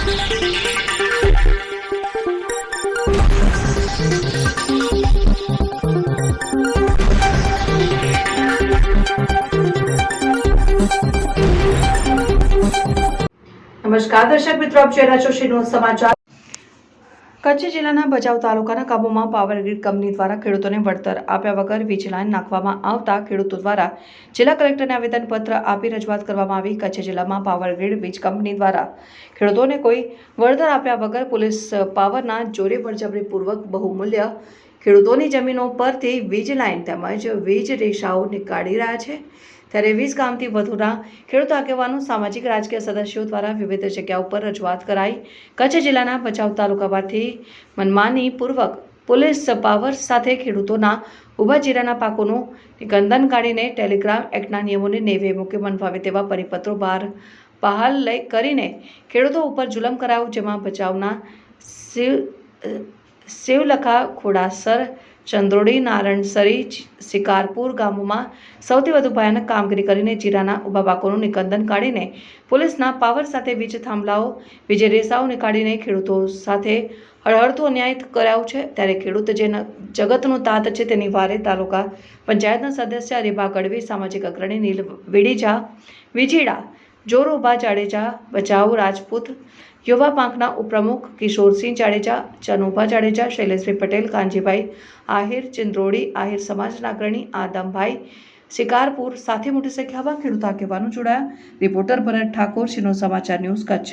નમસ્કાર દર્શક મિત્રો, આપ જોઈ રહ્યા છો શ્રી ન્યૂઝ સમાચાર। કચ્છ જિલ્લાના ભચાઉ તાલુકાના કાબુમાં પાવર ગ્રીડ કંપની દ્વારા ખેડૂતોને વળતર આપ્યા વગર વીજ લાઇન નાખવામાં આવતા ખેડૂતો દ્વારા જિલ્લા કલેક્ટરને આવેદનપત્ર આપી રજૂઆત કરવામાં આવી। કચ્છ જિલ્લામાં પાવર ગ્રીડ વીજ કંપની દ્વારા ખેડૂતોને કોઈ વળતર આપ્યા વગર પોલીસ પાવરના જોરે બળજબરીપૂર્વક બહુમૂલ્ય ખેડૂતોની જમીનો પરથી વીજ લાઇન તેમજ વીજ રેસાઓ નીકાળી રહ્યા છે। ત્યારે વીજ કામથી વધુના ખેડૂત આગેવાનો સામાજિક રાજકીય સદસ્યો દ્વારા વિવિધ જગ્યાઓ પર રજૂઆત કરાઈ। કચ્છ જિલ્લાના ભચાઉ તાલુકામાંથી મનમાની પૂર્વક પોલીસ પાવર સાથે ખેડૂતોના ઊભા જીરાના પાકોનું નિકંદન કાઢીને ટેલિગ્રામ એક્ટના નિયમોને નેવે મૂકે મનફાવે તેવા પરિપત્રો બહાલ કરીને ખેડૂતો ઉપર જુલમ કરાયું, જેમાં ભચાઉના શિવલખા, ખોડાસર, ચંદ્રોડી, નારણસરી, શિકારપુર ગામોમાં સૌથી વધુ ભયાનક કામગીરી કરીને જીરાના ઊભા પાકોનું નિકંદન કાઢીને પોલીસના પાવર સાથે વીજ થાંભલાઓ, વીજ રેસાઓ નીકાળીને ખેડૂતો સાથે હળહળતું અન્યાય કરાયું છે। ત્યારે ખેડૂત જે જગતનું તાત છે તેની વારે તાલુકા પંચાયતના સદસ્ય રીબા ગઢવી, સામાજિક અગ્રણી નીલ વેડીજા, વિજીડા, જોરુબા જાડેજા, બચાવ રાજપૂત, યુવા પાંખના ઉપપ્રમુખ કિશોરસિંહ જાડેજા, ચનુભા જાડેજા, શૈલેષભાઈ પટેલ, કાનજીભાઈ આહિર, ચિંદ્રોડી આહિર સમાજના અગ્રણી આદમભાઈ શિકારપુર સાથે મોટી સંખ્યામાં ખેડૂત આગેવાનો જોડાયા। રિપોર્ટર ભરત ઠાકોર, શ્રી ન્યૂઝ સમાચાર ન્યૂઝ, કચ્છ।